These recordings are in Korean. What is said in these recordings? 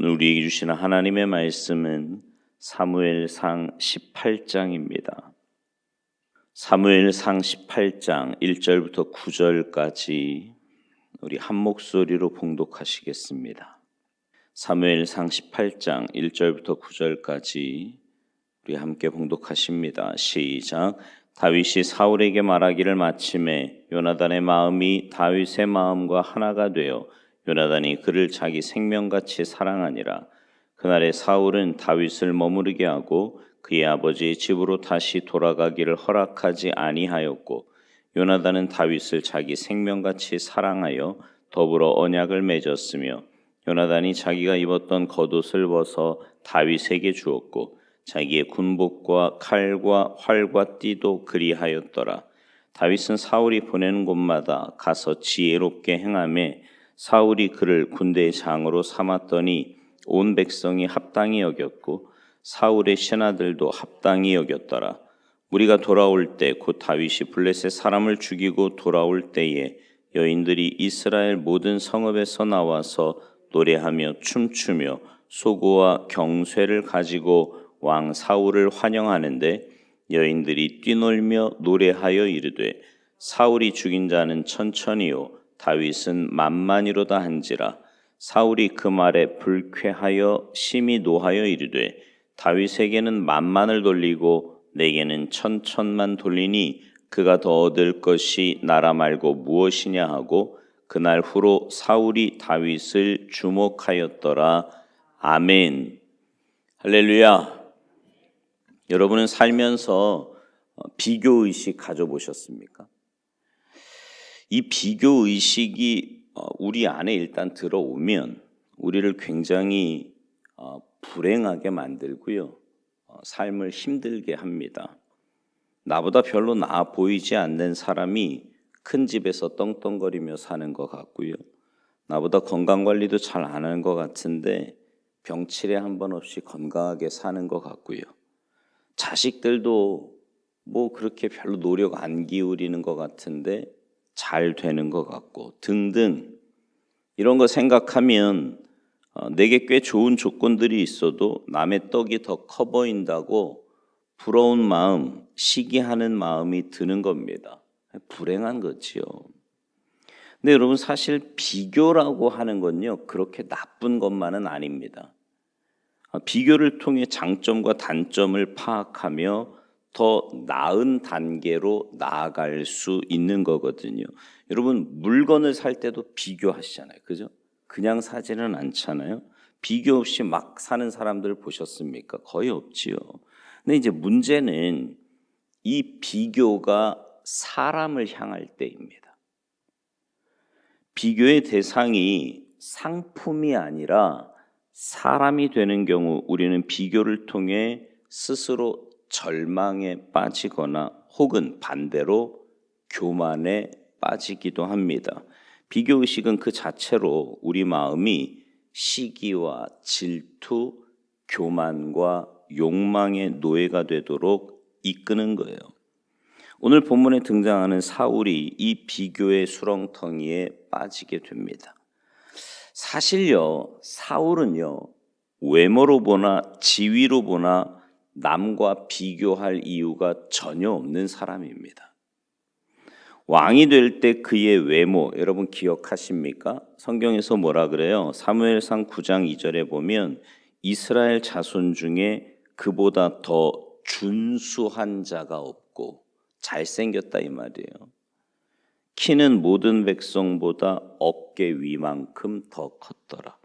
오늘 우리에게 주시는 하나님의 말씀은 사무엘상 18장입니다. 사무엘상 18장 1절부터 9절까지 우리 한 목소리로 봉독하시겠습니다. 사무엘상 18장 1절부터 9절까지 우리 함께 봉독하십니다. 시작. 다윗이 사울에게 말하기를 마침에 요나단의 마음이 다윗의 마음과 하나가 되어 요나단이 그를 자기 생명같이 사랑하니라. 그날에 사울은 다윗을 머무르게 하고 그의 아버지의 집으로 다시 돌아가기를 허락하지 아니하였고 요나단은 다윗을 자기 생명같이 사랑하여 더불어 언약을 맺었으며 요나단이 자기가 입었던 겉옷을 벗어 다윗에게 주었고 자기의 군복과 칼과 활과 띠도 그리하였더라. 다윗은 사울이 보내는 곳마다 가서 지혜롭게 행하며 사울이 그를 군대의 장으로 삼았더니 온 백성이 합당히 여겼고 사울의 신하들도 합당히 여겼더라. 무리가 돌아올 때 곧 다윗이 블레셋 사람을 죽이고 돌아올 때에 여인들이 이스라엘 모든 성읍에서 나와서 노래하며 춤추며 소고와 경쇠를 가지고 왕 사울을 환영하는데 여인들이 뛰놀며 노래하여 이르되 사울이 죽인 자는 천천히요 다윗은 만만이로다 한지라. 사울이 그 말에 불쾌하여 심히 노하여 이르되 다윗에게는 만만을 돌리고 내게는 천천만 돌리니 그가 더 얻을 것이 나라 말고 무엇이냐 하고 그날 후로 사울이 다윗을 주목하였더라. 아멘. 할렐루야. 여러분은 살면서 비교의식 가져보셨습니까? 이 비교의식이 우리 안에 일단 들어오면 우리를 굉장히 불행하게 만들고요. 삶을 힘들게 합니다. 나보다 별로 나아 보이지 않는 사람이 큰 집에서 떵떵거리며 사는 것 같고요. 나보다 건강관리도 잘 안 하는 것 같은데 병치레 한 번 없이 건강하게 사는 것 같고요. 자식들도 뭐 그렇게 별로 노력 안 기울이는 것 같은데 잘 되는 것 같고 등등 이런 거 생각하면 내게 꽤 좋은 조건들이 있어도 남의 떡이 더 커 보인다고 부러운 마음, 시기하는 마음이 드는 겁니다. 불행한 거지요. 근데 여러분 사실 비교라고 하는 건요 그렇게 나쁜 것만은 아닙니다. 비교를 통해 장점과 단점을 파악하며 더 나은 단계로 나아갈 수 있는 거거든요. 여러분 물건을 살 때도 비교하시잖아요. 그죠? 그냥 사지는 않잖아요. 비교 없이 막 사는 사람들 보셨습니까? 거의 없지요. 근데 이제 문제는 이 비교가 사람을 향할 때입니다. 비교의 대상이 상품이 아니라 사람이 되는 경우 우리는 비교를 통해 스스로 절망에 빠지거나 혹은 반대로 교만에 빠지기도 합니다. 비교의식은 그 자체로 우리 마음이 시기와 질투, 교만과 욕망의 노예가 되도록 이끄는 거예요. 오늘 본문에 등장하는 사울이 이 비교의 수렁텅이에 빠지게 됩니다. 사실요, 사울은요, 외모로 보나 지위로 보나 남과 비교할 이유가 전혀 없는 사람입니다. 왕이 될 때 그의 외모, 여러분 기억하십니까? 성경에서 뭐라 그래요? 사무엘상 9장 2절에 보면 이스라엘 자손 중에 그보다 더 준수한 자가 없고 잘생겼다 이 말이에요. 키는 모든 백성보다 어깨 위만큼 더 컸더라.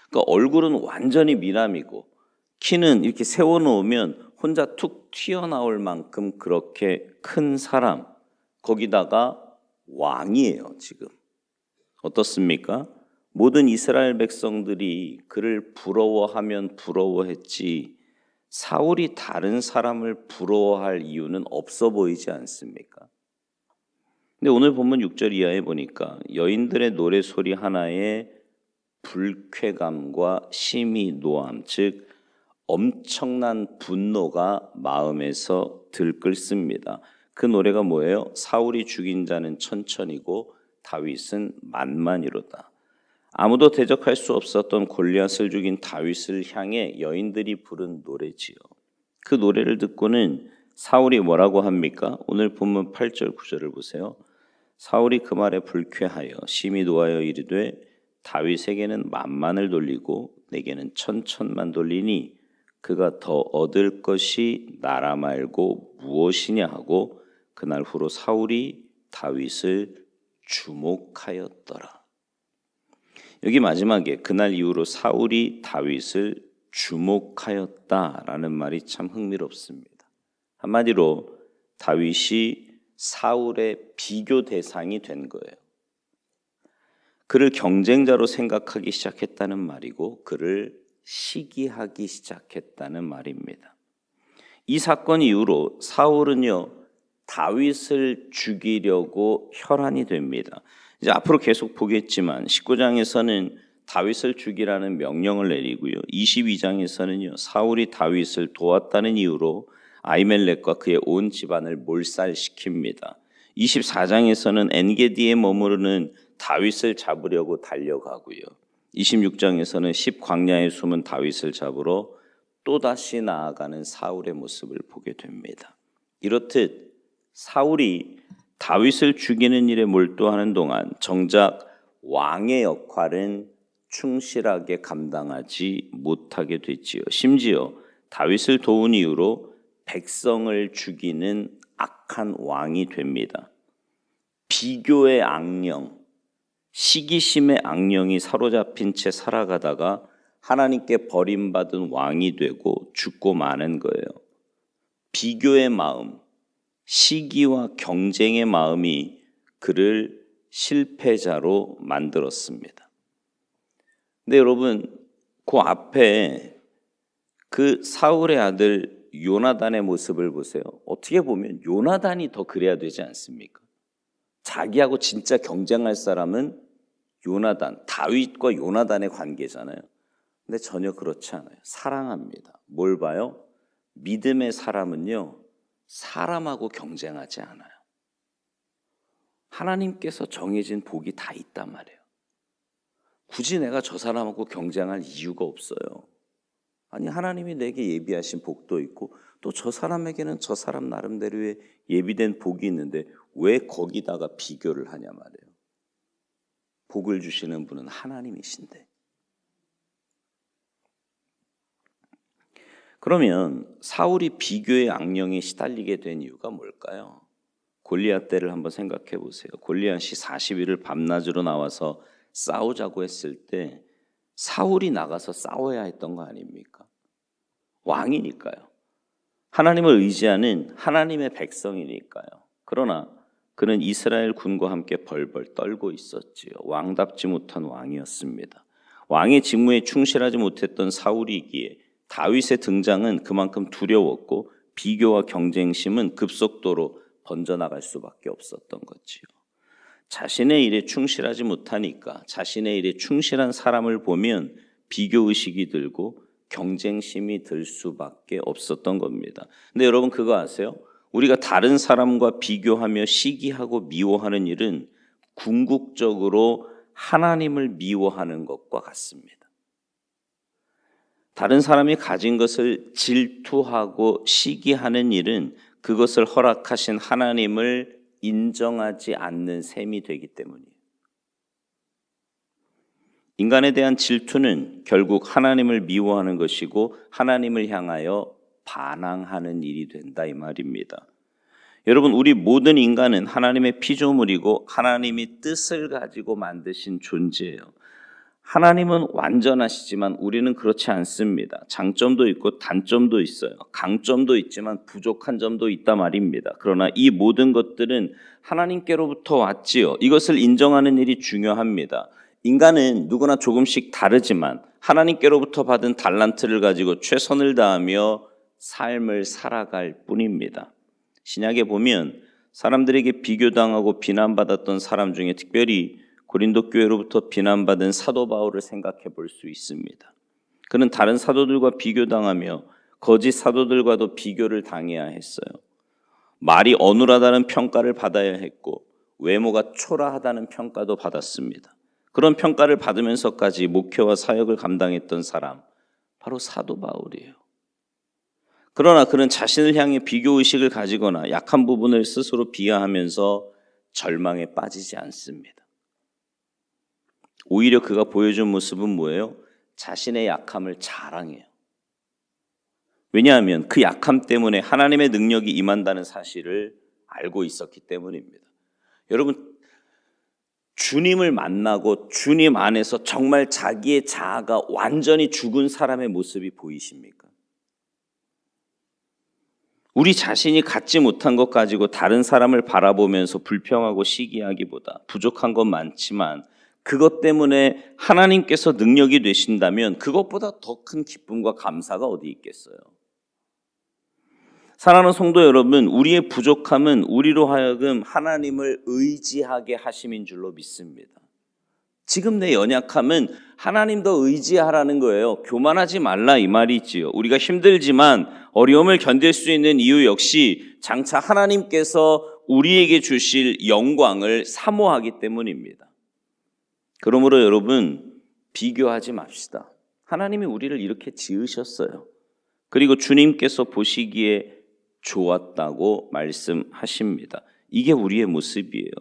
그러니까 얼굴은 완전히 미남이고 키는 이렇게 세워놓으면 혼자 툭 튀어나올 만큼 그렇게 큰 사람, 거기다가 왕이에요. 지금 어떻습니까? 모든 이스라엘 백성들이 그를 부러워하면 부러워했지 사울이 다른 사람을 부러워할 이유는 없어 보이지 않습니까? 근데 오늘 본문 6절 이하에 보니까 여인들의 노래소리 하나에 불쾌감과 심히 노함, 즉 엄청난 분노가 마음에서 들끓습니다. 그 노래가 뭐예요? 사울이 죽인 자는 천천히고 다윗은 만만이로다. 아무도 대적할 수 없었던 골리앗을 죽인 다윗을 향해 여인들이 부른 노래지요. 그 노래를 듣고는 사울이 뭐라고 합니까? 오늘 본문 8절 9절을 보세요. 사울이 그 말에 불쾌하여 심히 노하여 이르되 다윗에게는 만만을 돌리고 내게는 천천만 돌리니 그가 더 얻을 것이 나라 말고 무엇이냐 하고 그날 후로 사울이 다윗을 주목하였더라. 여기 마지막에 그날 이후로 사울이 다윗을 주목하였다라는 말이 참 흥미롭습니다. 한마디로 다윗이 사울의 비교 대상이 된 거예요. 그를 경쟁자로 생각하기 시작했다는 말이고 그를 시기하기 시작했다는 말입니다. 이 사건 이후로 사울은요 다윗을 죽이려고 혈안이 됩니다. 이제 앞으로 계속 보겠지만 19장에서는 다윗을 죽이라는 명령을 내리고요. 22장에서는요 사울이 다윗을 도왔다는 이유로 아히멜렉과 그의 온 집안을 몰살시킵니다. 24장에서는 엔게디에 머무르는 다윗을 잡으려고 달려가고요. 26장에서는 10광야에 숨은 다윗을 잡으러 또다시 나아가는 사울의 모습을 보게 됩니다. 이렇듯 사울이 다윗을 죽이는 일에 몰두하는 동안 정작 왕의 역할은 충실하게 감당하지 못하게 됐지요. 심지어 다윗을 도운 이유로 백성을 죽이는 악한 왕이 됩니다. 비교의 악령, 시기심의 악령이 사로잡힌 채 살아가다가 하나님께 버림받은 왕이 되고 죽고 마는 거예요. 비교의 마음, 시기와 경쟁의 마음이 그를 실패자로 만들었습니다. 근데 여러분, 그 앞에 그 사울의 아들 요나단의 모습을 보세요. 어떻게 보면 요나단이 더 그래야 되지 않습니까? 자기하고 진짜 경쟁할 사람은 요나단, 다윗과 요나단의 관계잖아요. 근데 전혀 그렇지 않아요. 사랑합니다. 뭘 봐요? 믿음의 사람은요, 사람하고 경쟁하지 않아요. 하나님께서 정해진 복이 다 있단 말이에요. 굳이 내가 저 사람하고 경쟁할 이유가 없어요. 아니, 하나님이 내게 예비하신 복도 있고 또 저 사람에게는 저 사람 나름대로의 예비된 복이 있는데 왜 거기다가 비교를 하냐 말이에요. 복을 주시는 분은 하나님이신데. 그러면 사울이 비교의 악령에 시달리게 된 이유가 뭘까요? 골리앗 때를 한번 생각해 보세요. 골리앗이 40일을 밤낮으로 나와서 싸우자고 했을 때 사울이 나가서 싸워야 했던 거 아닙니까? 왕이니까요. 하나님을 의지하는 하나님의 백성이니까요. 그러나 그는 이스라엘 군과 함께 벌벌 떨고 있었지요. 왕답지 못한 왕이었습니다. 왕의 직무에 충실하지 못했던 사울이기에 다윗의 등장은 그만큼 두려웠고 비교와 경쟁심은 급속도로 번져나갈 수밖에 없었던 거지요. 자신의 일에 충실하지 못하니까 자신의 일에 충실한 사람을 보면 비교의식이 들고 경쟁심이 들 수밖에 없었던 겁니다. 근데 여러분 그거 아세요? 우리가 다른 사람과 비교하며 시기하고 미워하는 일은 궁극적으로 하나님을 미워하는 것과 같습니다. 다른 사람이 가진 것을 질투하고 시기하는 일은 그것을 허락하신 하나님을 인정하지 않는 셈이 되기 때문이에요. 인간에 대한 질투는 결국 하나님을 미워하는 것이고 하나님을 향하여 반항하는 일이 된다 이 말입니다. 여러분, 우리 모든 인간은 하나님의 피조물이고 하나님이 뜻을 가지고 만드신 존재예요. 하나님은 완전하시지만 우리는 그렇지 않습니다. 장점도 있고 단점도 있어요. 강점도 있지만 부족한 점도 있다 말입니다. 그러나 이 모든 것들은 하나님께로부터 왔지요. 이것을 인정하는 일이 중요합니다. 인간은 누구나 조금씩 다르지만 하나님께로부터 받은 달란트를 가지고 최선을 다하며 삶을 살아갈 뿐입니다. 신약에 보면 사람들에게 비교당하고 비난받았던 사람 중에 특별히 고린도 교회로부터 비난받은 사도 바울을 생각해 볼 수 있습니다. 그는 다른 사도들과 비교당하며 거짓 사도들과도 비교를 당해야 했어요. 말이 어눌하다는 평가를 받아야 했고 외모가 초라하다는 평가도 받았습니다. 그런 평가를 받으면서까지 목회와 사역을 감당했던 사람, 바로 사도 바울이에요. 그러나 그는 자신을 향해 비교의식을 가지거나 약한 부분을 스스로 비하하면서 절망에 빠지지 않습니다. 오히려 그가 보여준 모습은 뭐예요? 자신의 약함을 자랑해요. 왜냐하면 그 약함 때문에 하나님의 능력이 임한다는 사실을 알고 있었기 때문입니다. 여러분, 주님을 만나고 주님 안에서 정말 자기의 자아가 완전히 죽은 사람의 모습이 보이십니까? 우리 자신이 갖지 못한 것 가지고 다른 사람을 바라보면서 불평하고 시기하기보다 부족한 건 많지만 그것 때문에 하나님께서 능력이 되신다면 그것보다 더 큰 기쁨과 감사가 어디 있겠어요? 사랑하는 성도 여러분, 우리의 부족함은 우리로 하여금 하나님을 의지하게 하심인 줄로 믿습니다. 지금 내 연약함은 하나님 더 의지하라는 거예요. 교만하지 말라 이 말이지요. 우리가 힘들지만 어려움을 견딜 수 있는 이유 역시 장차 하나님께서 우리에게 주실 영광을 사모하기 때문입니다. 그러므로 여러분, 비교하지 맙시다. 하나님이 우리를 이렇게 지으셨어요. 그리고 주님께서 보시기에 좋았다고 말씀하십니다. 이게 우리의 모습이에요.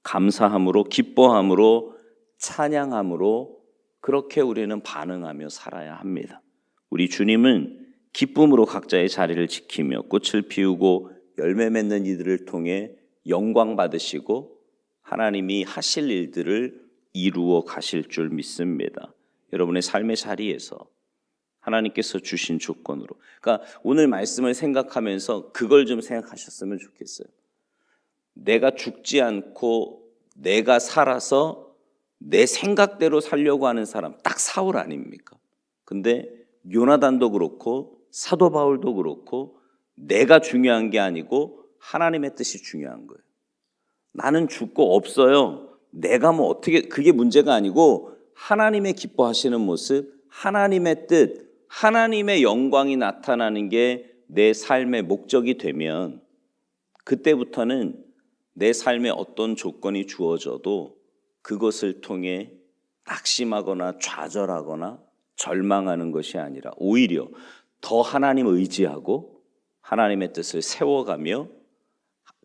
감사함으로, 기뻐함으로, 찬양함으로 그렇게 우리는 반응하며 살아야 합니다. 우리 주님은 기쁨으로 각자의 자리를 지키며 꽃을 피우고 열매 맺는 이들을 통해 영광 받으시고 하나님이 하실 일들을 이루어 가실 줄 믿습니다. 여러분의 삶의 자리에서 하나님께서 주신 조건으로. 그러니까 오늘 말씀을 생각하면서 그걸 좀 생각하셨으면 좋겠어요. 내가 죽지 않고 내가 살아서 내 생각대로 살려고 하는 사람, 딱 사울 아닙니까? 근데 요나단도 그렇고 사도 바울도 그렇고 내가 중요한 게 아니고 하나님의 뜻이 중요한 거예요. 나는 죽고 없어요. 내가 뭐 어떻게, 그게 문제가 아니고 하나님의 기뻐하시는 모습, 하나님의 뜻, 하나님의 영광이 나타나는 게 내 삶의 목적이 되면 그때부터는 내 삶에 어떤 조건이 주어져도 그것을 통해 낙심하거나 좌절하거나 절망하는 것이 아니라 오히려 더 하나님 의지하고 하나님의 뜻을 세워가며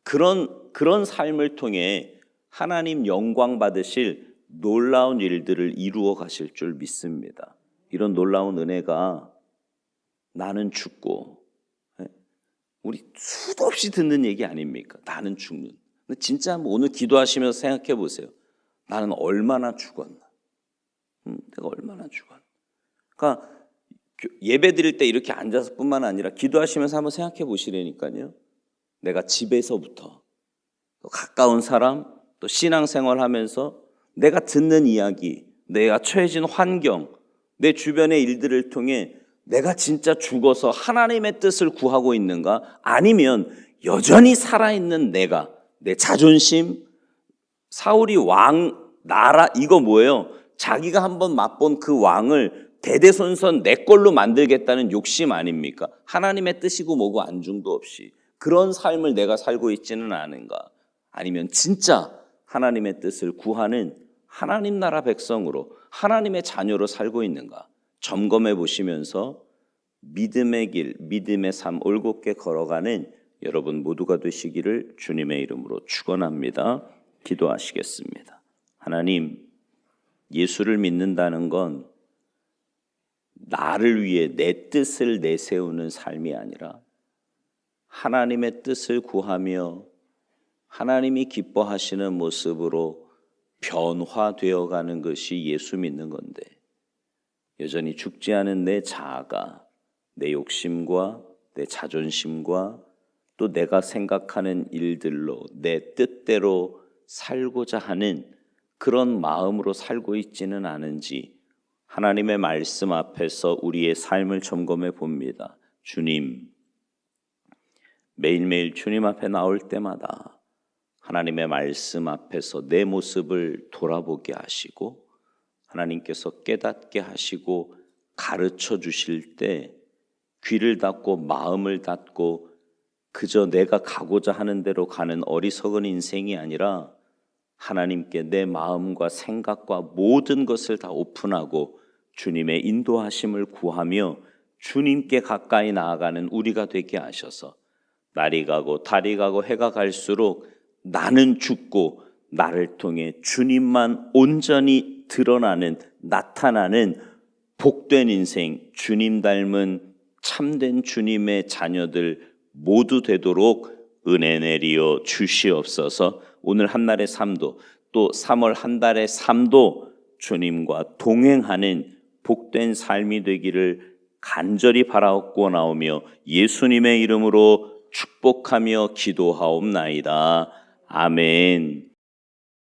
그런 삶을 통해 하나님 영광 받으실 놀라운 일들을 이루어 가실 줄 믿습니다. 이런 놀라운 은혜가 나는 죽고, 우리 수도 없이 듣는 얘기 아닙니까? 나는 죽는. 근데 진짜 오늘 기도하시면서 생각해 보세요. 나는 얼마나 죽었나? 내가 얼마나 죽었나? 그러니까 예배 드릴 때 이렇게 앉아서 뿐만 아니라 기도하시면서 한번 생각해 보시라니까요. 내가 집에서부터 또 가까운 사람, 또 신앙생활 하면서 내가 듣는 이야기, 내가 처해진 환경, 내 주변의 일들을 통해 내가 진짜 죽어서 하나님의 뜻을 구하고 있는가? 아니면 여전히 살아있는 내가, 내 자존심, 사울이 왕, 나라, 이거 뭐예요? 자기가 한번 맛본 그 왕을 대대손손 내 걸로 만들겠다는 욕심 아닙니까? 하나님의 뜻이고 뭐고 안중도 없이 그런 삶을 내가 살고 있지는 않은가? 아니면 진짜 하나님의 뜻을 구하는 하나님 나라 백성으로 하나님의 자녀로 살고 있는가? 점검해 보시면서 믿음의 길, 믿음의 삶 올곧게 걸어가는 여러분 모두가 되시기를 주님의 이름으로 축원합니다. 기도하시겠습니다. 하나님, 예수를 믿는다는 건 나를 위해 내 뜻을 내세우는 삶이 아니라 하나님의 뜻을 구하며 하나님이 기뻐하시는 모습으로 변화되어 가는 것이 예수 믿는 건데, 여전히 죽지 않은 내 자아가 내 욕심과 내 자존심과 또 내가 생각하는 일들로 내 뜻대로 살고자 하는 그런 마음으로 살고 있지는 않은지 하나님의 말씀 앞에서 우리의 삶을 점검해 봅니다. 주님, 매일매일 주님 앞에 나올 때마다 하나님의 말씀 앞에서 내 모습을 돌아보게 하시고 하나님께서 깨닫게 하시고 가르쳐 주실 때 귀를 닫고 마음을 닫고 그저 내가 가고자 하는 대로 가는 어리석은 인생이 아니라 하나님께 내 마음과 생각과 모든 것을 다 오픈하고 주님의 인도하심을 구하며 주님께 가까이 나아가는 우리가 되게 하셔서 날이 가고 달이 가고 해가 갈수록 나는 죽고 나를 통해 주님만 온전히 드러나는 나타나는 복된 인생, 주님 닮은 참된 주님의 자녀들 모두 되도록 은혜 내리어 주시옵소서. 오늘 한날의 삶도 또 3월 한 달의 삶도 주님과 동행하는 복된 삶이 되기를 간절히 바라옵고 나오며 예수님의 이름으로 축복하며 기도하옵나이다. 아멘.